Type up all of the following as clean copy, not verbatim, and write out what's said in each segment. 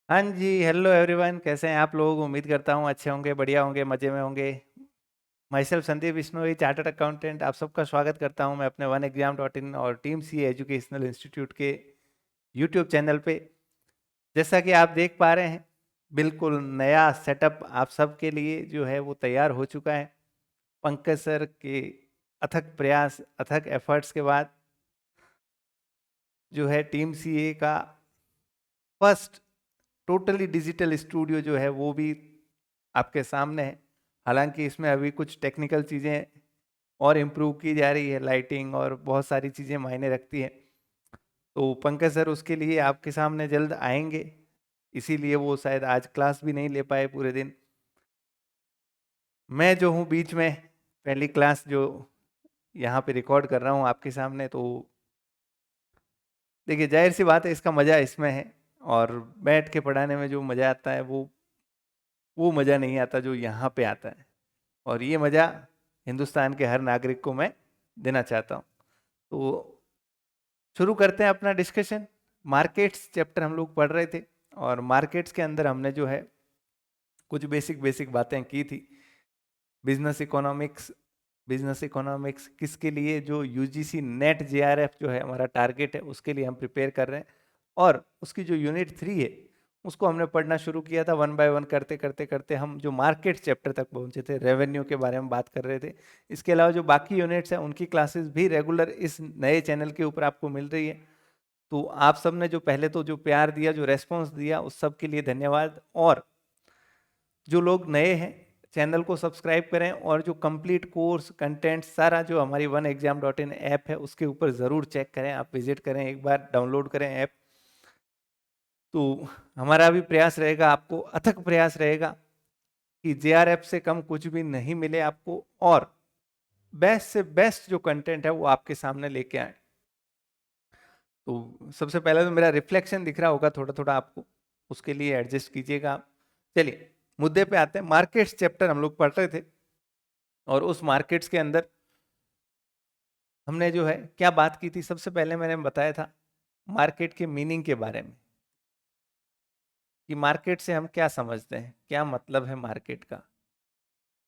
हाँ जी, hello everyone, कैसे हैं आप लोग? उम्मीद करता हूँ अच्छे होंगे, बढ़िया होंगे, मज़े में होंगे। My self Sandeep Bishnoi, chartered accountant. आप सबका स्वागत करता हूँ मैं अपने वन एग्जाम डॉट इन और टीम सी एजुकेशनल इंस्टीट्यूट के यूट्यूब चैनल पे। जैसा कि आप देख पा रहे हैं, बिल्कुल नया सेटअप आप सबके लिए जो है वो तैयार हो चुका है। पंकज सर के अथक प्रयास, अथक एफर्ट्स के बाद जो है टीम सी ए का फर्स्ट टोटली डिजिटल स्टूडियो जो है वो भी आपके सामने है। हालांकि इसमें अभी कुछ टेक्निकल चीज़ें और इम्प्रूव की जा रही है, लाइटिंग और बहुत सारी चीज़ें मायने रखती हैं। तो पंकज सर उसके लिए आपके सामने जल्द आएंगे, इसीलिए वो शायद आज क्लास भी नहीं ले पाए पूरे दिन। मैं जो हूँ बीच में पहली क्लास जो यहाँ पे रिकॉर्ड कर रहा हूँ आपके सामने, तो देखिए जाहिर सी बात है इसका मज़ा इसमें है। और बैठ के पढ़ाने में जो मज़ा आता है वो मज़ा नहीं आता जो यहाँ पे आता है। और ये मज़ा हिंदुस्तान के हर नागरिक को मैं देना चाहता हूँ। तो शुरू करते हैं अपना डिस्कशन। मार्केट्स चैप्टर हम लोग पढ़ रहे थे, और मार्केट्स के अंदर हमने जो है कुछ बेसिक बेसिक बातें की थी। बिजनेस इकोनॉमिक्स, बिजनेस इकोनॉमिक्स किसके लिए, जो यूजीसी नेट जेआरएफ जो है हमारा टारगेट है उसके लिए हम प्रिपेयर कर रहे हैं। और उसकी जो यूनिट 3 है उसको हमने पढ़ना शुरू किया था। वन बाय वन करते करते करते हम जो मार्केट चैप्टर तक पहुंचे थे, रेवेन्यू के बारे में बात कर रहे थे। इसके अलावा जो बाकी यूनिट्स हैं उनकी क्लासेस भी रेगुलर इस नए चैनल के ऊपर आपको मिल रही है। तो आप सब ने जो पहले तो जो प्यार दिया, जो रेस्पॉन्स दिया, उस सब के लिए धन्यवाद। और जो लोग नए हैं चैनल को सब्सक्राइब करें, और जो कंप्लीट कोर्स कंटेंट सारा जो हमारी one exam dot in app है उसके ऊपर ज़रूर चेक करें, आप विजिट करें, एक बार डाउनलोड करें ऐप। तो हमारा भी प्रयास रहेगा, आपको अथक प्रयास रहेगा कि जेआरएफ से कम कुछ भी नहीं मिले आपको, और बेस्ट से बेस्ट जो कंटेंट है वो आपके सामने लेके आए। तो सबसे पहले तो मेरा रिफ्लेक्शन दिख रहा होगा थोड़ा थोड़ा आपको, उसके लिए एडजस्ट कीजिएगा आप। चलिए मुद्दे पे आते हैं। मार्केट्स चैप्टर हम लोग पढ़ रहे थे, और उस मार्केट्स के अंदर हमने जो है क्या बात की थी। सबसे पहले मैंने बताया था मार्केट के मीनिंग के बारे में, कि मार्केट से हम क्या समझते हैं, क्या मतलब है मार्केट का,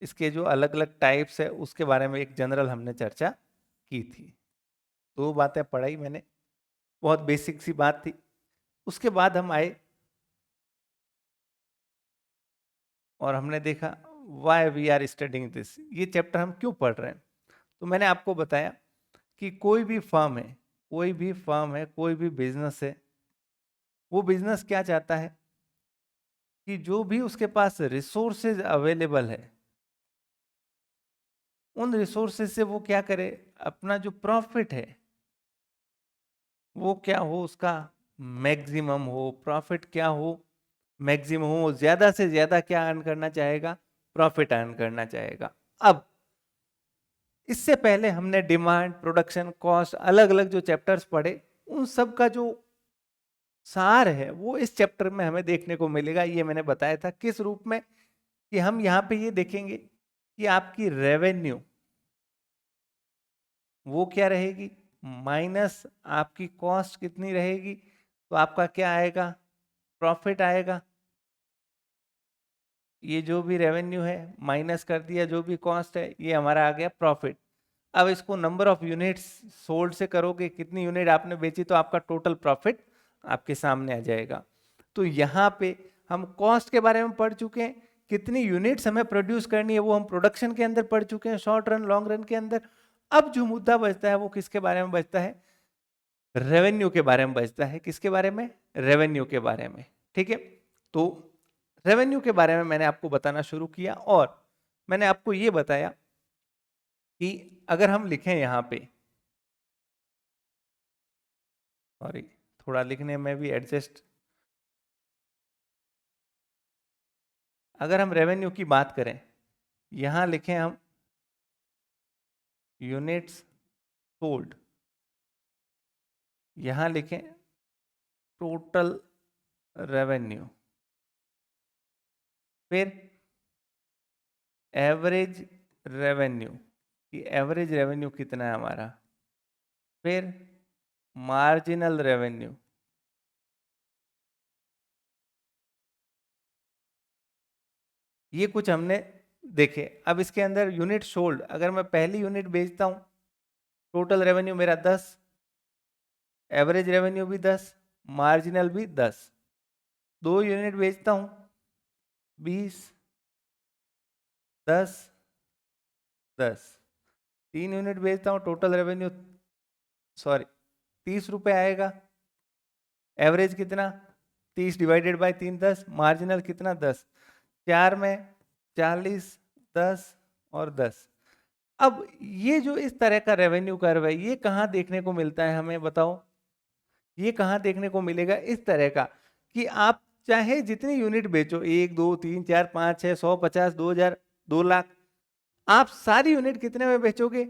इसके जो अलग अलग टाइप्स है उसके बारे में एक जनरल हमने चर्चा की थी। दो बातें पढ़ाई मैंने, बहुत बेसिक सी बात थी। उसके बाद हम आए और हमने देखा why we are studying this, ये चैप्टर हम क्यों पढ़ रहे हैं। तो मैंने आपको बताया कि कोई भी फर्म है, कोई भी फर्म है, कोई भी बिजनेस है, वो बिजनेस क्या चाहता है कि जो भी उसके पास रिसोर्सेज अवेलेबल है, उन रिसोर्सेज से वो क्या करे, अपना जो प्रॉफिट है वो क्या हो, उसका मैक्सिमम हो। प्रॉफिट क्या हो, मैक्सिमम हो, ज्यादा से ज्यादा क्या अर्न करना चाहेगा, प्रॉफिट अर्न करना चाहेगा। अब इससे पहले हमने डिमांड, प्रोडक्शन, कॉस्ट, अलग अलग जो चैप्टर्स पढ़े, उन सब का जो सार है वो इस चैप्टर में हमें देखने को मिलेगा। ये मैंने बताया था किस रूप में, कि हम यहाँ पे ये देखेंगे कि आपकी रेवेन्यू वो क्या रहेगी, माइनस आपकी कॉस्ट कितनी रहेगी, तो आपका क्या आएगा, प्रॉफिट आएगा। ये जो भी रेवेन्यू है माइनस कर दिया जो भी कॉस्ट है, ये हमारा आ गया प्रॉफिट। अब इसको नंबर ऑफ यूनिट्स सोल्ड से करोगे, कितनी यूनिट आपने बेची, तो आपका टोटल प्रॉफिट आपके सामने आ जाएगा। तो यहाँ पे हम कॉस्ट के बारे में पढ़ चुके हैं, कितनी यूनिट्स हमें प्रोड्यूस करनी है वो हम प्रोडक्शन के अंदर पढ़ चुके हैं, शॉर्ट रन लॉन्ग रन के अंदर। अब जो मुद्दा बचता है वो किसके बारे में बचता है, रेवेन्यू के बारे में बचता है। किसके बारे में, रेवेन्यू के बारे में। ठीक है, तो रेवेन्यू के बारे में मैंने आपको बताना शुरू किया, और मैंने आपको ये बताया कि अगर हम लिखें यहाँ पे, सॉरी थोड़ा लिखने में भी एडजस्ट, अगर हम रेवेन्यू की बात करें, यहाँ लिखें हम यूनिट्स सोल्ड, यहाँ लिखें टोटल रेवेन्यू, फिर एवरेज रेवेन्यू, कि एवरेज रेवेन्यू कितना है हमारा, फिर मार्जिनल रेवेन्यू, ये कुछ हमने देखे। अब इसके अंदर यूनिट सोल्ड, अगर मैं पहली यूनिट बेचता हूं, टोटल रेवेन्यू मेरा 10, एवरेज रेवेन्यू भी 10, मार्जिनल भी 10। 2 यूनिट बेचता हूं, 20, 10, 10। 3 यूनिट बेचता हूं, टोटल रेवेन्यू 30 रुपए आएगा। एवरेज कितना, 30 डिवाइडेड बाय 3 10, मार्जिनल कितना 10। 4 में 40, 10 और 10। अब ये जो इस तरह का रेवेन्यू कर्व है, ये कहाँ देखने को मिलता है हमें बताओ? ये कहाँ देखने को मिलेगा इस तरह का, कि आप चाहे जितनी यूनिट बेचो, 1 2 3 4 5 6 100 50 2000 2 लाख, आप सारी यूनिट कितने में बेचोगे?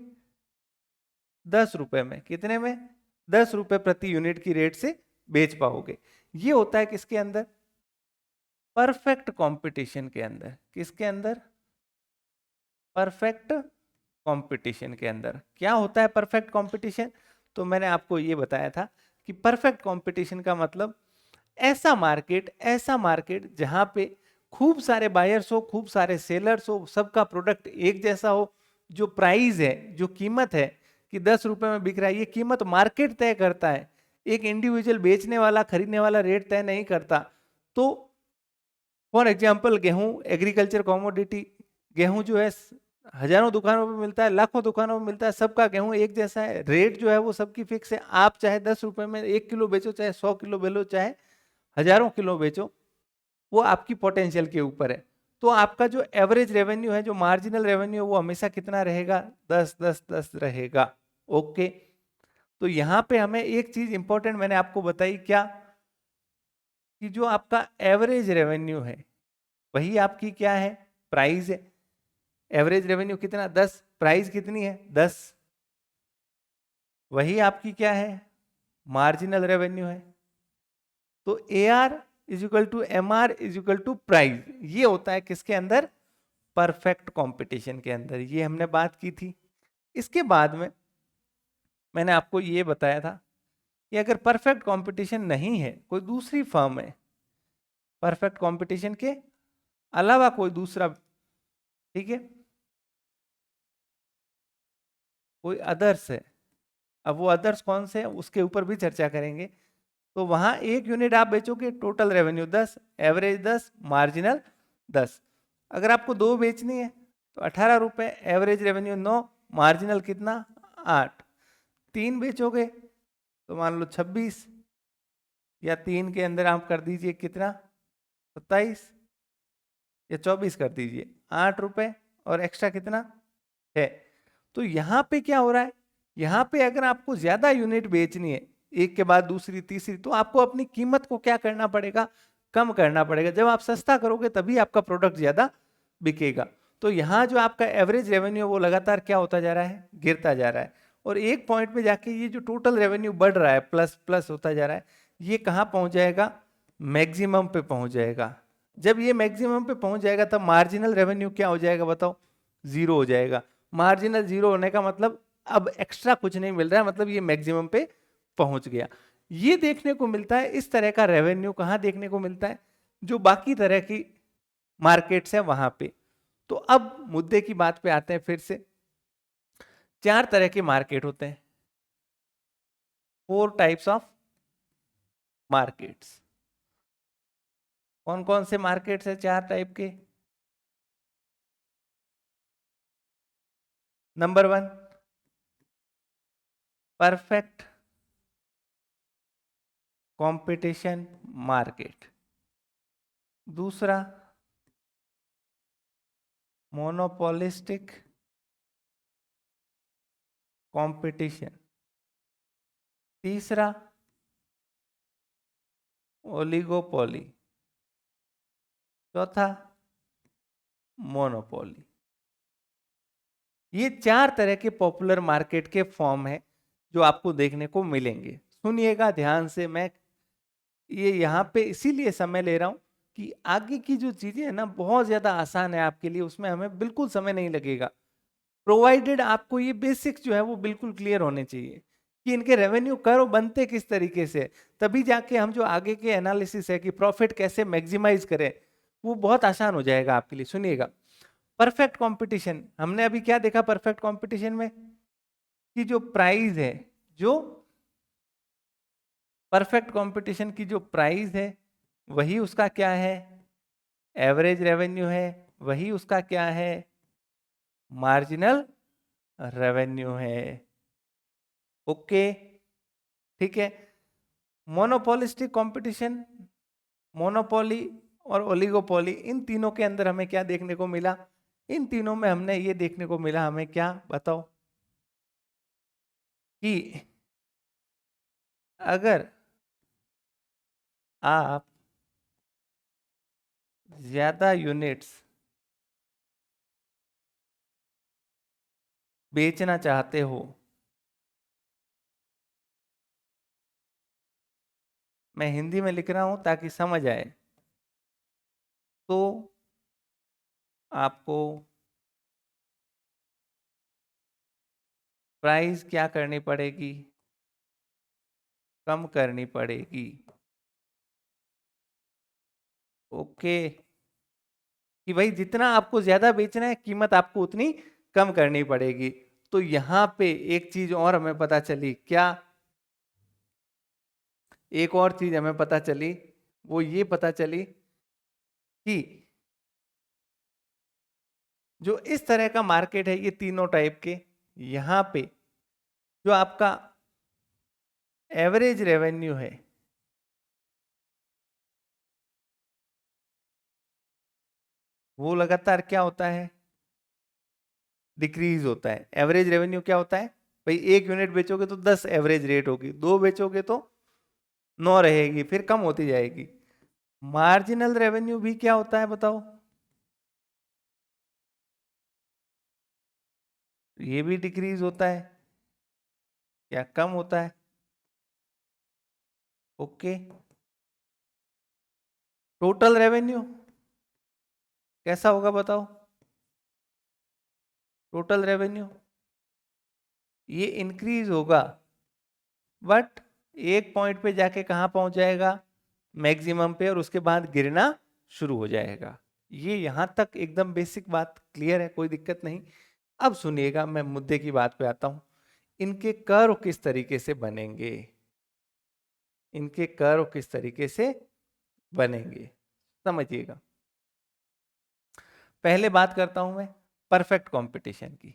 10 रुपए में। कितने में? 10 रुपए प्रति यूनिट की रेट से बेच पाओगे। ये होता है किसके अंदर? परफेक्ट कंपटीशन के अंदर। किसके अंदर? परफेक्ट कंपटीशन के अंदर। क्या होता है परफेक्ट कंपटीशन? तो मैंने आपको ये बताया था कि परफेक्ट कंपटीशन का मतलब ऐसा मार्केट जहां पे खूब सारे बायर्स हो, खूब सारे सेलर्स हो, सबका प्रोडक्ट एक जैसा हो, जो प्राइस है, जो कीमत है कि 10 रुपए में बिक रहा है, ये कीमत मार्केट तय करता है। एक इंडिविजुअल बेचने वाला, खरीदने वाला रेट तय नहीं करता। तो फॉर एग्जाम्पल गेहूं, एग्रीकल्चर कॉमोडिटी, गेहूं जो है हजारों दुकानों पे मिलता है, लाखों दुकानों में मिलता है, सबका गेहूं एक जैसा है, रेट जो है वो सबकी फिक्स है। आप चाहे 10 रुपए में 1 किलो बेचो, चाहे 100 किलो बेचो, चाहे हजारों किलो बेचो, वो आपकी पोटेंशियल के ऊपर है। तो आपका जो एवरेज रेवेन्यू है, जो मार्जिनल रेवेन्यू है, वो हमेशा कितना रहेगा? 10 10 10 रहेगा। ओके। तो यहां पे हमें एक चीज इंपॉर्टेंट मैंने आपको बताई, क्या? कि जो आपका एवरेज रेवेन्यू है, वही आपकी क्या है? प्राइस है। एवरेज रेवेन्यू कितना? 10। प्राइस कितनी है? 10। वही आपकी क्या है? मार्जिनल रेवेन्यू है। तो AR is equal to MR is equal to price. ये होता है किसके अंदर? परफेक्ट कंपटीशन के अंदर। ये हमने बात की थी। इसके बाद में मैंने आपको ये बताया था कि अगर परफेक्ट कंपटीशन नहीं है, कोई दूसरी फर्म है, परफेक्ट कंपटीशन के अलावा कोई दूसरा, ठीक है, कोई अदर्स है। अब वो अदर्स कौन से हैं उसके ऊपर भी चर्चा करेंगे। तो वहां 1 यूनिट आप बेचोगे, टोटल रेवेन्यू 10, एवरेज 10, मार्जिनल 10। अगर आपको 2 बेचनी है तो 18 रुपए, एवरेज रेवेन्यू 9, मार्जिनल कितना? 8। 3 बेचोगे तो मान लो 26, या 3 के अंदर आप कर दीजिए कितना? 27 या 24 कर दीजिए, 8 रुपए, और एक्स्ट्रा कितना है। तो यहां पे क्या हो रहा है? यहां पे अगर आपको ज्यादा यूनिट बेचनी है, एक के बाद दूसरी तीसरी, तो आपको अपनी कीमत को क्या करना पड़ेगा? कम करना पड़ेगा। जब आप सस्ता करोगे तभी आपका प्रोडक्ट ज्यादा बिकेगा। तो यहाँ जो आपका एवरेज रेवेन्यू वो लगातार क्या होता जा रहा है? गिरता जा रहा है। और एक पॉइंट पे जाके ये जो टोटल रेवेन्यू बढ़ रहा है, प्लस प्लस होता जा रहा है, ये कहाँ पहुंच जाएगा? मैक्सिमम पे पहुंच जाएगा। जब ये मैक्सिमम पे पहुंच जाएगा तब मार्जिनल रेवेन्यू क्या हो जाएगा बताओ? जीरो हो जाएगा। मार्जिनल जीरो होने का मतलब अब एक्स्ट्रा कुछ नहीं मिल रहा है, मतलब ये मैक्सिमम पे पहुंच गया। ये देखने को मिलता है, इस तरह का रेवेन्यू कहाँ देखने को मिलता है? जो बाकी तरह की मार्केट्स है वहां पे। तो अब मुद्दे की बात पे आते हैं फिर से। 4 तरह के मार्केट होते हैं, 4 टाइप्स ऑफ मार्केट्स। कौन कौन से मार्केट्स है 4 टाइप के? Number 1, perfect competition market. दूसरा, मोनोपोलिस्टिक कंपटीशन। तीसरा, ओलिगोपोली। चौथा, मोनोपोली। ये 4 तरह के पॉपुलर मार्केट के फॉर्म है जो आपको देखने को मिलेंगे। सुनिएगा ध्यान से। मैं ये यहाँ पे इसीलिए समय ले रहा हूँ कि आगे की जो चीजें है ना बहुत ज्यादा आसान है आपके लिए, उसमें हमें बिल्कुल समय नहीं लगेगा, प्रोवाइडेड आपको ये बेसिक्स जो है वो बिल्कुल क्लियर होने चाहिए कि इनके रेवेन्यू कर्व बनते किस तरीके से। तभी जाके हम जो आगे के एनालिसिस है कि प्रॉफिट कैसे मैक्सिमाइज करें वो बहुत आसान हो जाएगा आपके लिए। सुनिएगा, परफेक्ट कंपटीशन, हमने अभी क्या देखा परफेक्ट कंपटीशन में, कि जो प्राइस है, जो परफेक्ट कंपटीशन की जो प्राइस है वही उसका क्या है, एवरेज रेवेन्यू है, वही उसका क्या है, मार्जिनल रेवेन्यू है। ओके, ठीक है। मोनोपोलिस्टिक कंपटीशन, मोनोपोली और ओलिगोपोली, इन तीनों के अंदर हमें क्या देखने को मिला, इन तीनों में हमने ये देखने को मिला, हमें क्या बताओ, कि अगर आप ज्यादा यूनिट्स बेचना चाहते हो, मैं हिंदी में लिख रहा हूं ताकि समझ आए, तो आपको प्राइस क्या करनी पड़ेगी, कम करनी पड़ेगी। ओके, कि भाई जितना आपको ज्यादा बेचना है कीमत आपको उतनी कम करनी पड़ेगी। तो यहां पे एक चीज और हमें पता चली, क्या, एक और चीज हमें पता चली, वो ये पता चली कि जो इस तरह का मार्केट है, ये तीनों टाइप के, यहां पे जो आपका एवरेज रेवेन्यू है वो लगातार क्या होता है, डिक्रीज होता है। एवरेज रेवेन्यू क्या होता है, भाई एक यूनिट बेचोगे तो 10 एवरेज रेट होगी, दो बेचोगे तो 9 रहेगी, फिर कम होती जाएगी। मार्जिनल रेवेन्यू भी क्या होता है बताओ, ये भी डिक्रीज होता है या कम होता है। ओके, टोटल रेवेन्यू कैसा होगा बताओ, टोटल रेवेन्यू ये इंक्रीज होगा, बट एक पॉइंट पे जाके कहां पहुंच जाएगा, मैक्सिमम पे, और उसके बाद गिरना शुरू हो जाएगा। ये यहां तक एकदम बेसिक बात क्लियर है, कोई दिक्कत नहीं। अब सुनिएगा, मैं मुद्दे की बात पे आता हूं, इनके कर्व किस तरीके से बनेंगे, इनके कर्व किस तरीके से बनेंगे, समझिएगा। पहले बात करता हूं मैं परफेक्ट कंपटीशन की।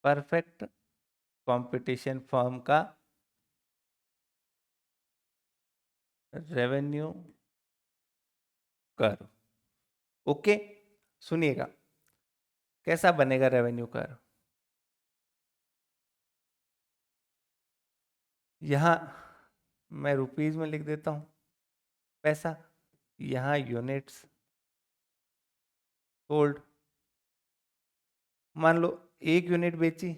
परफेक्ट कंपटीशन फर्म का रेवेन्यू कर्व। ओके, सुनिएगा कैसा बनेगा रेवेन्यू कर्व। यहां मैं रुपीज में लिख देता हूं पैसा, यहां यूनिट्स सोल्ड, मान लो एक यूनिट बेची,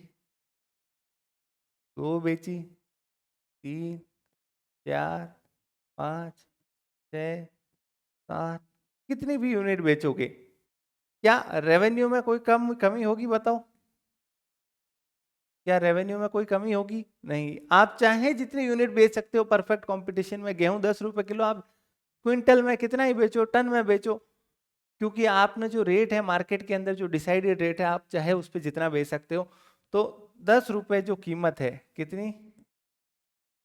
दो बेची, तीन, चार, पाँच, छः, सात, कितनी भी यूनिट बेचोगे, क्या रेवेन्यू में कोई कमी होगी बताओ, क्या रेवेन्यू में कोई कमी होगी, नहीं। आप चाहे जितनी यूनिट बेच सकते हो परफेक्ट कंपटीशन में, गेहूं 10 रुपए किलो, आप क्विंटल में कितना ही बेचो, टन में बेचो, क्योंकि आपने जो रेट है मार्केट के अंदर, जो डिसाइडेड रेट है, आप चाहे उस पर जितना बेच सकते हो। तो 10 रुपए जो कीमत है, कितनी,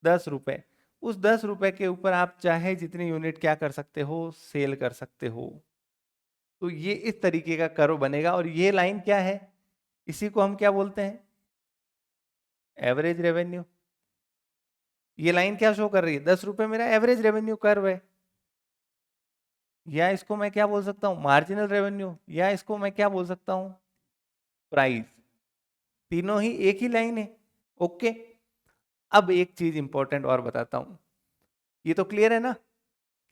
10 रुपए, उस 10 रुपए के ऊपर आप चाहे जितनी यूनिट क्या कर सकते हो, सेल कर सकते हो। तो ये इस तरीके का कर्व बनेगा, और ये लाइन क्या है, इसी को हम क्या बोलते हैं, एवरेज रेवेन्यू। ये लाइन क्या शो कर रही है, 10 रुपए मेरा एवरेज रेवेन्यू कर्व है, या इसको मैं क्या बोल सकता हूं, मार्जिनल रेवेन्यू, या इसको मैं क्या बोल सकता हूं, प्राइस। तीनों ही एक ही लाइन है। ओके, अब एक चीज इंपॉर्टेंट और बताता हूं, ये तो क्लियर है ना,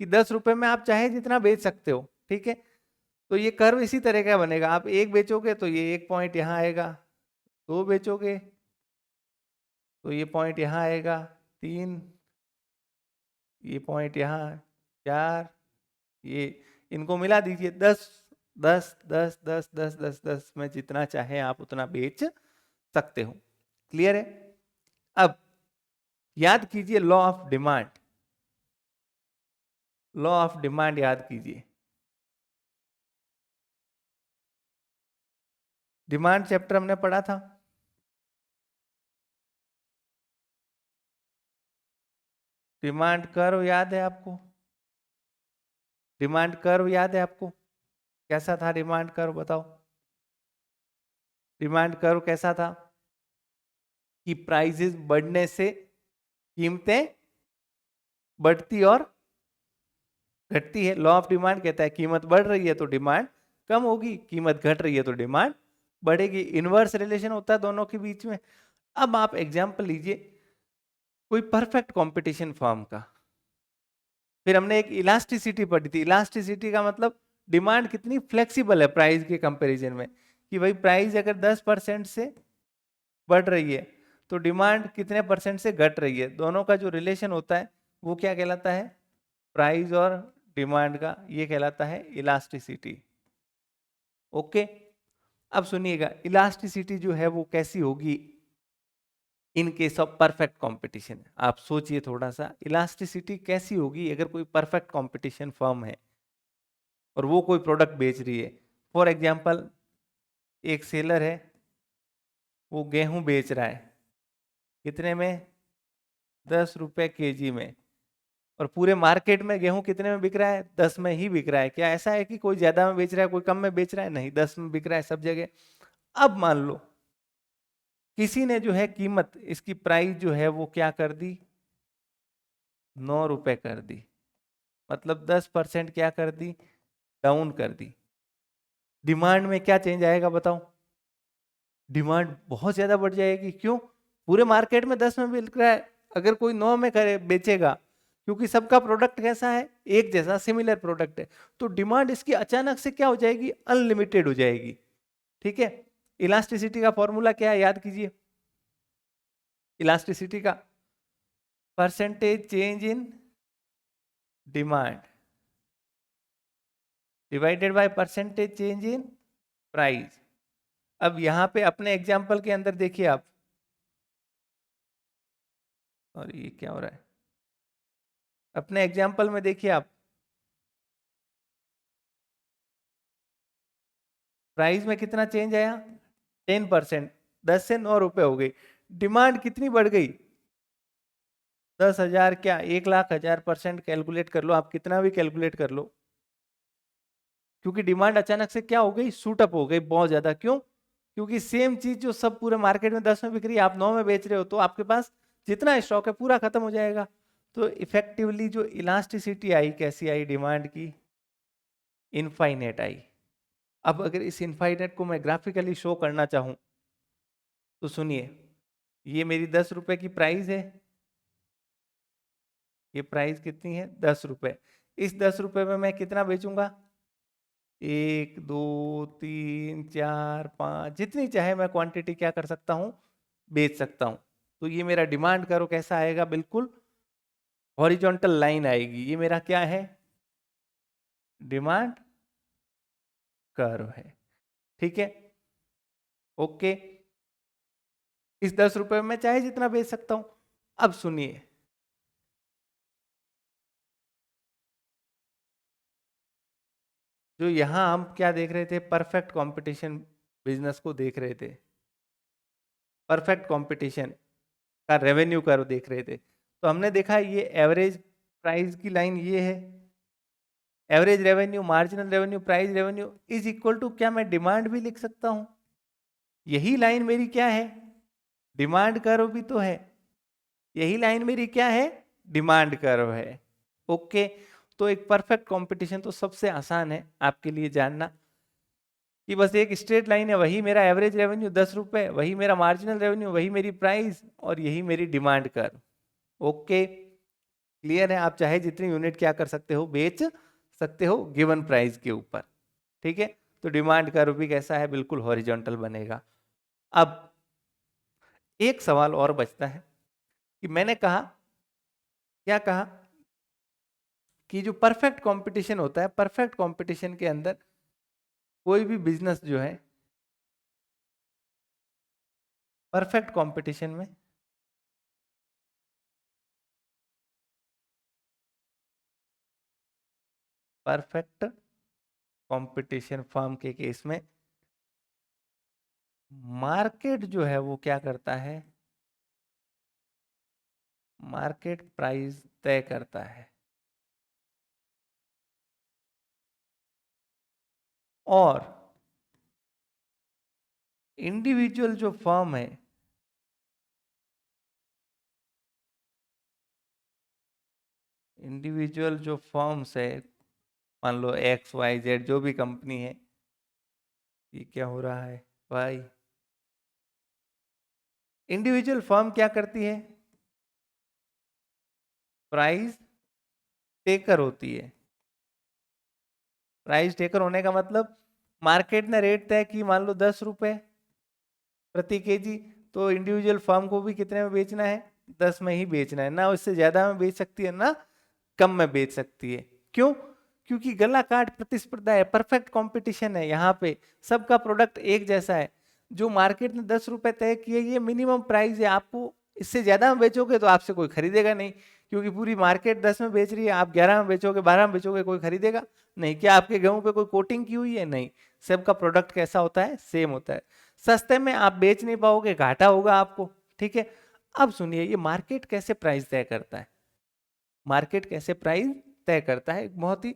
कि 10 रुपए में आप चाहे जितना बेच सकते हो, ठीक है। तो ये कर्व इसी तरह का बनेगा, आप एक बेचोगे तो ये एक पॉइंट यहां आएगा, दो बेचोगे तो ये पॉइंट यहां आएगा, तीन, ये पॉइंट यहाँ, चार, ये, इनको मिला दीजिए, 10, 10, 10, 10, 10, 10, 10 में जितना चाहे आप उतना बेच सकते हो। क्लियर है। अब याद कीजिए law of demand, law of demand याद कीजिए। डिमांड चैप्टर हमने पढ़ा था। डिमांड कर्व याद है आपको? डिमांड कर्व याद है आपको? कैसा था डिमांड कर्व बताओ? डिमांड कर्व कैसा था कि प्राइसेस बढ़ने से कीमतें बढ़ती और घटती है। लॉ ऑफ डिमांड कहता है कीमत बढ़ रही है तो डिमांड कम होगी, कीमत घट रही है तो डिमांड बढ़ेगी। इनवर्स रिलेशन होता है दोनों के बीच में। अब आप एग्जांपल लीजिए कोई परफेक्ट कंपटीशन फर्म का। फिर हमने एक इलास्टिसिटी पढ़ी थी। इलास्टिसिटी का मतलब डिमांड कितनी फ्लेक्सिबल है प्राइस के कंपैरिजन में, कि भाई प्राइस अगर 10% से बढ़ रही है तो डिमांड कितने परसेंट से घट रही है। दोनों का जो रिलेशन होता है वो क्या कहलाता है? प्राइस और डिमांड का, ये कहलाता है इलास्टिसिटी। ओके, अब सुनिएगा इलास्टिसिटी जो है वो कैसी होगी in case of perfect competition. आप सोचिए थोड़ा सा, इलास्टिसिटी कैसी होगी अगर कोई परफेक्ट कंपटीशन फर्म है और वो कोई प्रोडक्ट बेच रही है। फॉर एग्जांपल एक सेलर है, वो गेहूं बेच रहा है, कितने में? 10 रुपए केजी में। और पूरे मार्केट में गेहूं कितने में बिक रहा है? 10 में ही बिक रहा है। क्या ऐसा है कि कोई ज्यादा में बेच रहा है, कोई कम में बेच रहा है? नहीं, 10 में बिक रहा है सब जगह। अब मान लो किसी ने जो है कीमत, इसकी प्राइस जो है वो क्या कर दी? 9 रुपए कर दी। मतलब 10% क्या कर दी? डाउन कर दी। डिमांड में क्या चेंज आएगा बताओ? डिमांड बहुत ज्यादा बढ़ जाएगी। क्यों? पूरे मार्केट में 10 में बिक रहा है, अगर कोई 9 में करे बेचेगा, क्योंकि सबका प्रोडक्ट कैसा है? एक जैसा सिमिलर प्रोडक्ट है, तो डिमांड इसकी अचानक से क्या हो जाएगी? अनलिमिटेड हो जाएगी। ठीक है। इलास्टिसिटी का फॉर्मूला क्या है याद कीजिए। इलास्टिसिटी का percentage change in demand divided by percentage change in price. अब यहां पे अपने एग्जांपल के अंदर देखिए आप, और ये क्या हो रहा है? अपने एग्जांपल में देखिए आप, प्राइस में कितना चेंज आया? 10%। 10 से 9 रुपए हो गई। डिमांड कितनी बढ़ गई? 10,000 क्या 1,00,000 1000% कैलकुलेट कर लो आप, कितना भी कैलकुलेट कर लो, क्योंकि डिमांड अचानक से क्या हो गई? शूट अप हो गई बहुत ज्यादा। क्यों? क्योंकि सेम चीज जो सब पूरे मार्केट में 10 में बिक रही है, आप 9 में बेच रहे हो, तो आपके पास जितना स्टॉक है पूरा खत्म हो जाएगा। तो इफेक्टिवली जो इलास्टिसिटी आई, कैसी आई डिमांड की? इनफाइनेट आई। अब अगर इस इनफाइनेट को मैं ग्राफिकली शो करना चाहूं तो सुनिए, ये मेरी 10 रुपए की प्राइस है। ये प्राइस कितनी है? 10 रुपए। इस 10 रुपए में मैं कितना बेचूंगा? 1 2 3 4 5, जितनी चाहे मैं क्वांटिटी क्या कर सकता हूं? बेच सकता हूं। तो ये मेरा डिमांड करो कैसा आएगा? बिल्कुल हॉरिजॉन्टल लाइन आएगी। ये मेरा क्या है? डिमांड कर्व है। ठीक है। ओके, इस 10 रुपए में मैं चाहे जितना बेच सकता हूं। अब सुनिए, जो यहां हम क्या देख रहे थे? परफेक्ट कंपटीशन बिजनेस को देख रहे थे। परफेक्ट कंपटीशन का रेवेन्यू कर्व देख रहे थे। तो हमने देखा ये एवरेज प्राइस की लाइन ये है, average revenue, marginal revenue, price revenue is equal to, क्या मैं डिमांड भी लिख सकता हूं? यही लाइन मेरी क्या है? डिमांड कर्व भी तो है। यही लाइन मेरी क्या है? डिमांड कर्व है। ओके, तो एक परफेक्ट कंपटीशन तो सबसे आसान है आपके लिए जानना, कि बस एक स्ट्रेट लाइन है, वही मेरा एवरेज रेवेन्यू 10 रुपए, वही मेरा मार्जिनल रेवेन्यू, वही मेरी प्राइस, और यही मेरी डिमांड कर्व। ओके, क्लियर है? आप चाहे जितनी यूनिट क्या कर सकते हो? बेच सकते हो गिवन प्राइस के ऊपर। ठीक है। तो डिमांड कर्व भी कैसा है? बिल्कुल हॉरिजॉन्टल बनेगा। अब एक सवाल और बचता है कि मैंने कहा, क्या कहा? कि जो परफेक्ट कंपटीशन होता है, परफेक्ट कंपटीशन के अंदर कोई भी बिजनेस जो है परफेक्ट कंपटीशन में परफेक्ट कंपटीशन फर्म के केस में मार्केट जो है वो क्या करता है, मार्केट प्राइस तय करता है। और इंडिविजुअल जो फर्म है, इंडिविजुअल जो फर्म्स है, मान लो एक्स वाई जेड जो भी कंपनी है, ये क्या हो रहा है भाई, इंडिविजुअल फर्म क्या करती है, प्राइस टेकर होती है। प्राइस टेकर होने का मतलब मार्केट ने रेट तय की, मान लो 10 रुपए प्रति केजी, तो इंडिविजुअल फर्म को भी कितने में बेचना है, 10 में ही बेचना है, ना उससे ज्यादा में बेच सकती है ना कम में बेच सकती है। क्यों? क्योंकि गला काट प्रतिस्पर्धा है, परफेक्ट कंपटीशन है, यहाँ पे सबका प्रोडक्ट एक जैसा है। जो मार्केट ने 10 रुपए तय किए, ये मिनिमम प्राइस है, आपको इससे ज्यादा में बेचोगे तो आपसे कोई खरीदेगा नहीं, क्योंकि पूरी मार्केट 10 में बेच रही है, आप 11 में बेचोगे, 12 में बेचोगे, कोई खरीदेगा नहीं। क्या आपके गेहूं पे कोई कोटिंग की हुई है? नहीं। सबका प्रोडक्ट कैसा होता है, सेम होता है। सस्ते में आप बेच नहीं पाओगे, घाटा होगा आपको। ठीक है, अब सुनिए, ये मार्केट कैसे प्राइस तय करता है, मार्केट कैसे प्राइस तय करता है, एक बहुत ही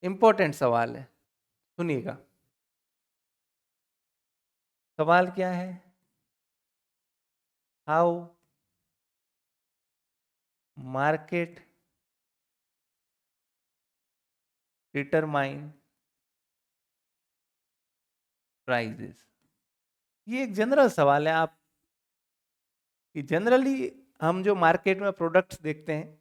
इंपॉर्टेंट सवाल है, सुनिएगा। सवाल क्या है, हाउ मार्केट डिटरमाइन प्राइजेस। ये एक जनरल सवाल है, आप कि जनरली हम जो मार्केट में प्रोडक्ट्स देखते हैं,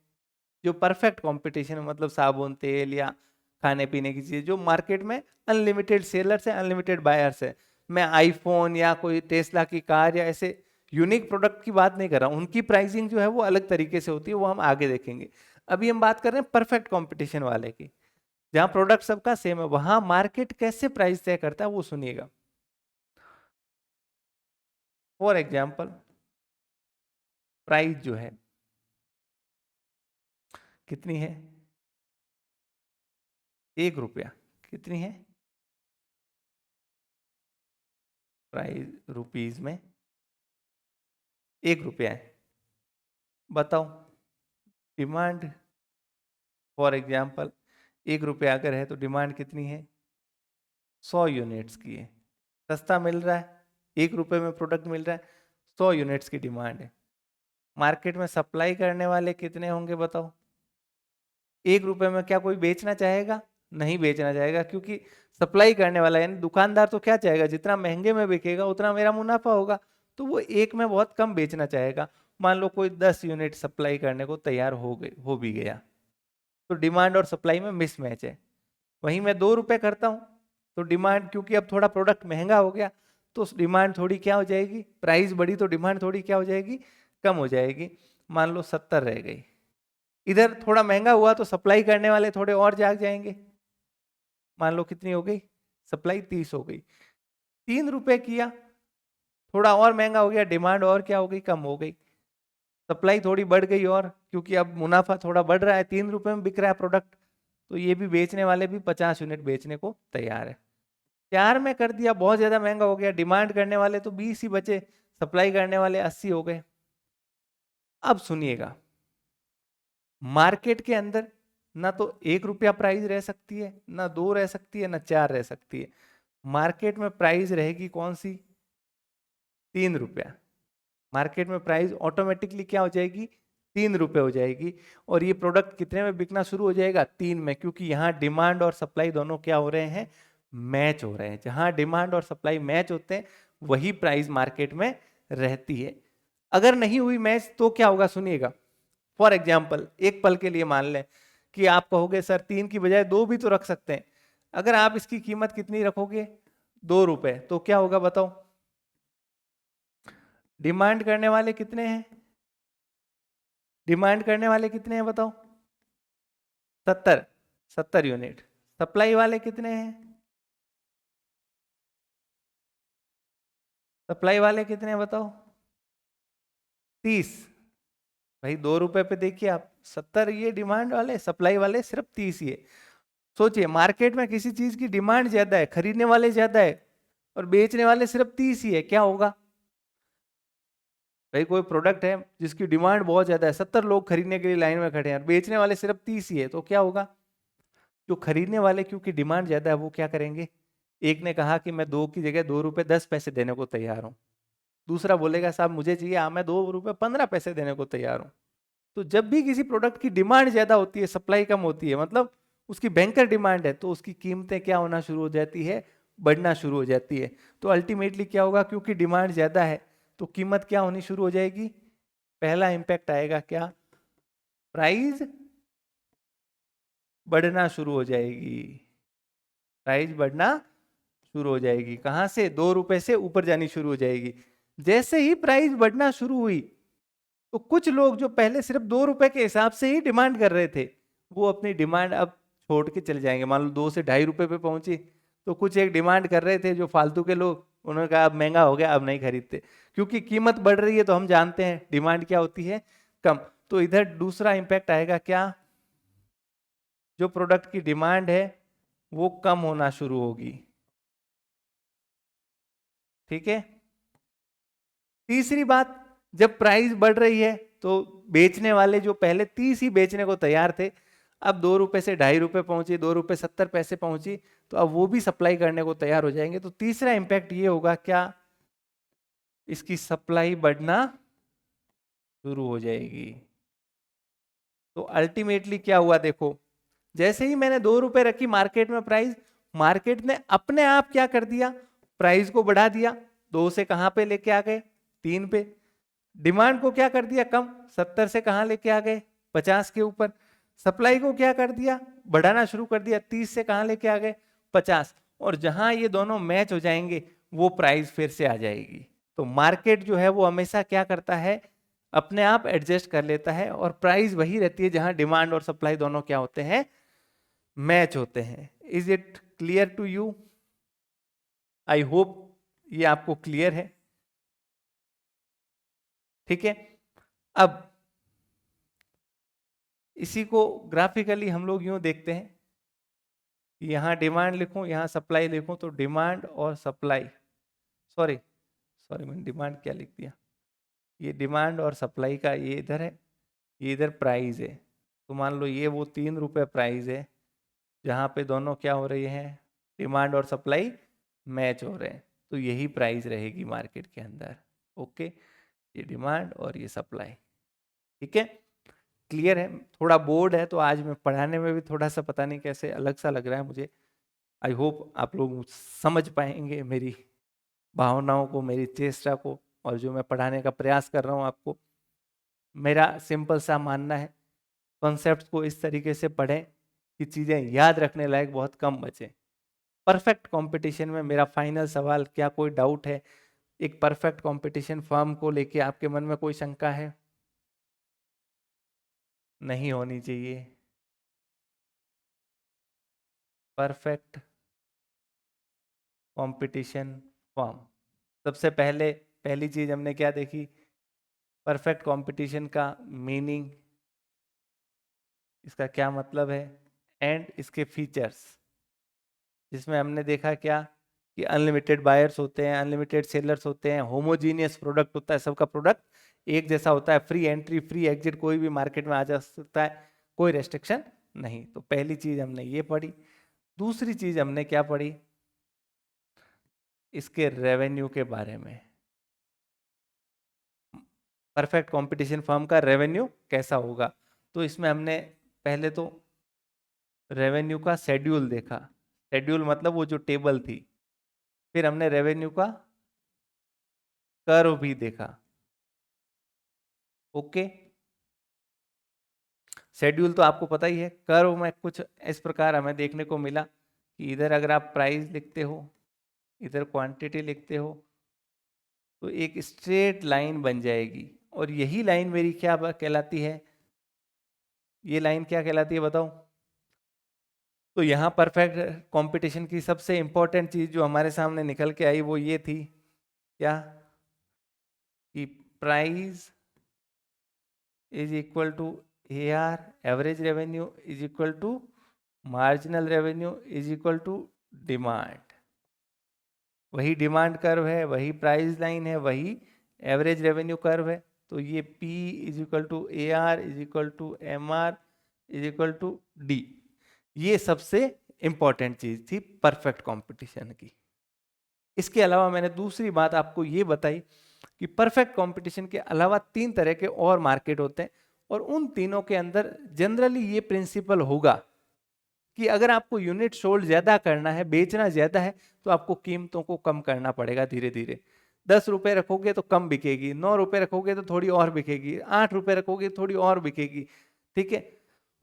जो परफेक्ट कंपटीशन है, मतलब साबुन तेल या खाने पीने की चीज, जो मार्केट में अनलिमिटेड सेलर्स है, अनलिमिटेड बायर्स है। मैं आईफोन या कोई टेस्ला की कार या ऐसे यूनिक प्रोडक्ट की बात नहीं कर रहा हूं, उनकी प्राइसिंग जो है वो अलग तरीके से होती है, वो हम आगे देखेंगे। अभी हम बात कर रहे हैं परफेक्ट कंपटीशन वाले की, जहां प्रोडक्ट सबका सेम है, वहां मार्केट कैसे प्राइस तय करता है वो सुनिएगा। फॉर एग्जाम्पल, प्राइस जो है कितनी है, 1 रुपया, कितनी है प्राइस, रुपीज में 1 रुपया है। बताओ, डिमांड फॉर एग्जाम्पल 1 रुपया अगर है तो डिमांड कितनी है, 100 यूनिट्स की है। सस्ता मिल रहा है, 1 रुपये में प्रोडक्ट मिल रहा है, 100 यूनिट्स की डिमांड है। मार्केट में सप्लाई करने वाले कितने होंगे बताओ? 1 रुपये में क्या कोई बेचना चाहेगा? नहीं बेचना चाहेगा, क्योंकि सप्लाई करने वाला यानी दुकानदार तो क्या चाहेगा, जितना महंगे में बिकेगा उतना मेरा मुनाफा होगा, तो वो एक में बहुत कम बेचना चाहेगा। मान लो कोई 10 यूनिट सप्लाई करने को तैयार हो भी गया, तो डिमांड और सप्लाई में मिसमैच है। वहीं मैं 2 रुपए करता हूं, तो डिमांड, क्योंकि अब थोड़ा प्रोडक्ट महंगा हो गया, तो डिमांड थोड़ी क्या हो जाएगी, प्राइस बढ़ी तो डिमांड थोड़ी क्या हो जाएगी, कम हो जाएगी। मान लो 70 रह गई, इधर थोड़ा महंगा हुआ तो सप्लाई करने वाले थोड़े और जाग जाएंगे। मान लो कितनी हो गई, सप्लाई 30 हो गई, 3 रुपए किया, थोड़ा और महंगा हो गया, डिमांड और क्या हो गई, कम हो गई, सप्लाई थोड़ी बढ़ गई, और क्योंकि अब मुनाफा थोड़ा बढ़ रहा है, 3 रुपए में बिक रहा है प्रोडक्ट, तो ये भी बेचने वाले भी 50 यूनिट बेचने को तैयार है। 4 में कर दिया, बहुत ज्यादा महंगा हो गया, डिमांड करने वाले तो 20 ही बचे, सप्लाई करने वाले 80 हो गए। अब सुनिएगा, मार्केट के अंदर ना तो 1 रुपया प्राइस रह सकती है, ना 2 रह सकती है, ना 4 रह सकती है। मार्केट में प्राइस रहेगी कौन सी, 3 रुपया। मार्केट में प्राइस ऑटोमेटिकली क्या हो जाएगी, 3 रुपए हो जाएगी। और ये प्रोडक्ट कितने में बिकना शुरू हो जाएगा, 3 में, क्योंकि यहाँ डिमांड और सप्लाई दोनों क्या हो रहे हैं, मैच हो रहे हैं। जहां डिमांड और सप्लाई मैच होते हैं वही प्राइस मार्केट में रहती है। अगर नहीं हुई मैच तो क्या होगा, सुनिएगा। फॉर एग्जाम्पल, एक पल के लिए मान लें कि आप कहोगे सर 3 की बजाय 2 भी तो रख सकते हैं। अगर आप इसकी कीमत कितनी रखोगे, 2 रुपए, तो क्या होगा बताओ? डिमांड करने वाले कितने हैं, डिमांड करने वाले कितने हैं बताओ? 70, 70 यूनिट। सप्लाई वाले कितने हैं, सप्लाई वाले कितने हैं बताओ? 30। भाई 2 रुपए पे देखिए आप, 70 ये डिमांड वाले, सप्लाई वाले सिर्फ 30 ही है। सोचिए मार्केट में किसी चीज की डिमांड ज्यादा है, खरीदने वाले ज्यादा है और बेचने वाले सिर्फ 30 ही है, क्या होगा? भाई कोई प्रोडक्ट है जिसकी डिमांड बहुत ज्यादा है, 70 लोग खरीदने के लिए लाइन में खड़े हैं और बेचने वाले सिर्फ 30 ही है, तो क्या होगा? जो खरीदने वाले क्योंकि डिमांड ज्यादा है वो क्या करेंगे? एक ने कहा कि मैं 2 की जगह 2 रुपए 10 पैसे देने को तैयार हूं, दूसरा बोलेगा साहब मुझे चाहिए, हाँ मैं 2 रुपए 15 पैसे देने को तैयार हूं। तो जब भी किसी प्रोडक्ट की डिमांड ज्यादा होती है, सप्लाई कम होती है, मतलब उसकी भयंकर डिमांड है, तो उसकी कीमतें क्या होना शुरू हो जाती है? बढ़ना शुरू हो जाती है। तो अल्टीमेटली क्या होगा? क्योंकि डिमांड ज्यादा है तो कीमत क्या होनी शुरू हो जाएगी? पहला इंपैक्ट आएगा क्या? प्राइस बढ़ना शुरू हो जाएगी। प्राइस बढ़ना शुरू हो जाएगी, कहां से? 2 रुपए से ऊपर जानी शुरू हो जाएगी। जैसे ही प्राइस बढ़ना शुरू हुई तो कुछ लोग जो पहले सिर्फ 2 रुपए के हिसाब से ही डिमांड कर रहे थे, वो अपनी डिमांड अब छोड़ के चले जाएंगे। मान लो 2 से 2.5 रुपए पे पहुंची, तो कुछ एक डिमांड कर रहे थे जो फालतू के लोग, उन्होंने कहा अब महंगा हो गया, अब नहीं खरीदते, क्योंकि कीमत बढ़ रही है तो हम जानते हैं डिमांड क्या होती है? कम। तो इधर दूसरा इंपैक्ट आएगा क्या? जो प्रोडक्ट की डिमांड है वो कम होना शुरू होगी। ठीक है। तीसरी बात, जब प्राइस बढ़ रही है तो बेचने वाले जो पहले 30 ही बेचने को तैयार थे, अब 2 रुपए से 2.5 रुपए पहुंची, 2 रुपए 70 पैसे पहुंची, तो अब वो भी सप्लाई करने को तैयार हो जाएंगे। तो तीसरा इंपैक्ट ये होगा क्या? इसकी सप्लाई बढ़ना शुरू हो जाएगी। तो अल्टीमेटली क्या हुआ देखो, जैसे ही मैंने 2 रुपए रखी मार्केट में प्राइस, मार्केट ने अपने आप क्या कर दिया? प्राइस को बढ़ा दिया। 2 से कहां पे लेके आ गए? 3 पे। डिमांड को क्या कर दिया? कम। 70 से कहां लेके आ गए? 50 के ऊपर। सप्लाई को क्या कर दिया? बढ़ाना शुरू कर दिया। 30 से कहां लेके आ गए? 50। और जहां ये दोनों मैच हो जाएंगे वो प्राइस फिर से आ जाएगी। तो मार्केट जो है वो हमेशा क्या करता है? अपने आप एडजस्ट कर लेता है और प्राइस वही रहती है जहां डिमांड और सप्लाई दोनों क्या होते हैं? मैच होते हैं। Is it clear to you? I hope ये आपको क्लियर है। ठीक है। अब इसी को ग्राफिकली हम लोग यूं देखते हैं, यहां डिमांड लिखूं यहां सप्लाई लिखूं, तो डिमांड और सप्लाई, सॉरी सॉरी मैंने डिमांड क्या लिख दिया, ये डिमांड और सप्लाई का ये इधर है, ये इधर प्राइस है। तो मान लो ये वो 3 रुपए प्राइस है जहां पे दोनों क्या हो रही हैं? डिमांड और सप्लाई मैच हो रहे हैं, तो यही प्राइस रहेगी मार्केट के अंदर। ओके, ये डिमांड और ये सप्लाई। ठीक है, क्लियर है? थोड़ा बोर्ड है तो आज मैं पढ़ाने में भी थोड़ा सा पता नहीं कैसे अलग सा लग रहा है मुझे। आई होप आप लोग समझ पाएंगे मेरी भावनाओं को, मेरी चेष्टा को, और जो मैं पढ़ाने का प्रयास कर रहा हूँ आपको। मेरा सिंपल सा मानना है, कॉन्सेप्ट को इस तरीके से पढ़ें कि चीज़ें याद रखने लायक बहुत कम बचे। परफेक्ट कंपटीशन में मेरा फाइनल सवाल, क्या कोई डाउट है? एक परफेक्ट कंपटीशन फर्म को लेके आपके मन में कोई शंका है? नहीं होनी चाहिए। परफेक्ट कंपटीशन फर्म, सबसे पहले पहली चीज हमने क्या देखी? परफेक्ट कंपटीशन का मीनिंग, इसका क्या मतलब है, एंड इसके फीचर्स, जिसमें हमने देखा क्या कि अनलिमिटेड बायर्स होते हैं, अनलिमिटेड सेलर्स होते हैं, होमोजीनियस प्रोडक्ट होता है, सबका प्रोडक्ट एक जैसा होता है, फ्री एंट्री फ्री एग्जिट, कोई भी मार्केट में आ जा सकता है, कोई रेस्ट्रिक्शन नहीं। तो पहली चीज हमने ये पढ़ी। दूसरी चीज हमने क्या पढ़ी? इसके रेवेन्यू के बारे में। परफेक्ट कंपटीशन फर्म का रेवेन्यू कैसा होगा? तो इसमें हमने पहले तो रेवेन्यू का शेड्यूल देखा, शेड्यूल मतलब वो जो टेबल थी। फिर हमने रेवेन्यू का कर्व भी देखा। ओके, शेड्यूल तो आपको पता ही है। कर्व में कुछ इस प्रकार हमें देखने को मिला कि इधर अगर आप प्राइस लिखते हो, इधर क्वांटिटी लिखते हो, तो एक स्ट्रेट लाइन बन जाएगी। और यही लाइन मेरी क्या कहलाती है? ये लाइन क्या कहलाती है बताओ? तो यहाँ परफेक्ट कंपटीशन की सबसे इंपॉर्टेंट चीज जो हमारे सामने निकल के आई वो ये थी, क्या? कि price is equal to AR, average revenue is equal to marginal revenue is equal to demand. वही डिमांड कर्व है, वही प्राइस लाइन है, वही एवरेज रेवेन्यू कर्व है। तो ये P is equal to AR is equal to MR is equal to D। ये सबसे इंपॉर्टेंट चीज थी परफेक्ट कंपटीशन की। इसके अलावा मैंने दूसरी बात आपको ये बताई कि परफेक्ट कंपटीशन के अलावा 3 तरह के और मार्केट होते हैं, और उन तीनों के अंदर जनरली ये प्रिंसिपल होगा कि अगर आपको यूनिट सोल्ड ज्यादा करना है, बेचना ज्यादा है, तो आपको कीमतों को कम करना पड़ेगा धीरे धीरे। 10 रुपए रखोगे तो कम बिकेगी, 9 रुपए रखोगे तो थोड़ी और बिकेगी, 8 रुपए रखोगे तो थोड़ी और बिकेगी। ठीक है,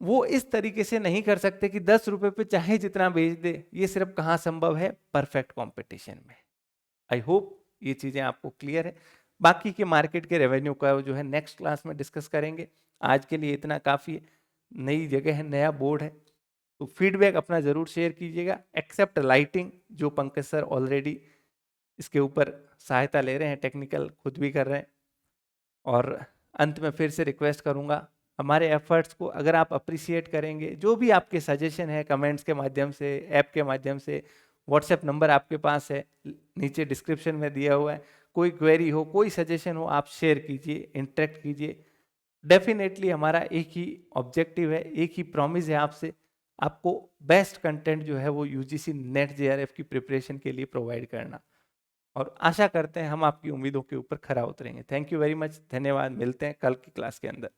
वो इस तरीके से नहीं कर सकते कि 10 रुपए पे चाहे जितना बेच दे। ये सिर्फ कहाँ संभव है? परफेक्ट कंपटीशन में। आई होप ये चीजें आपको क्लियर है। बाकी के मार्केट के रेवेन्यू का जो है नेक्स्ट क्लास में डिस्कस करेंगे। आज के लिए इतना काफी है। नई जगह है, नया बोर्ड है, तो फीडबैक अपना जरूर शेयर कीजिएगा। एक्सेप्ट लाइटिंग, जो पंकज सर ऑलरेडी इसके ऊपर सहायता ले रहे हैं, टेक्निकल खुद भी कर रहे हैं। और अंत में फिर से रिक्वेस्ट करूंगा, हमारे एफर्ट्स को अगर आप अप्रिशिएट करेंगे, जो भी आपके सजेशन है कमेंट्स के माध्यम से, ऐप के माध्यम से, व्हाट्सएप नंबर आपके पास है, नीचे डिस्क्रिप्शन में दिया हुआ है, कोई क्वेरी हो, कोई सजेशन हो, आप शेयर कीजिए, इंटरेक्ट कीजिए। डेफिनेटली हमारा एक ही ऑब्जेक्टिव है, एक ही प्रॉमिस है आपसे, आपको बेस्ट कंटेंट जो है वो यूजीसी नेट जेआरएफ की प्रिपरेशन के लिए प्रोवाइड करना। और आशा करते हैं हम आपकी उम्मीदों के ऊपर खरा उतरेंगे। थैंक यू वेरी मच, धन्यवाद। मिलते हैं कल की क्लास के अंदर।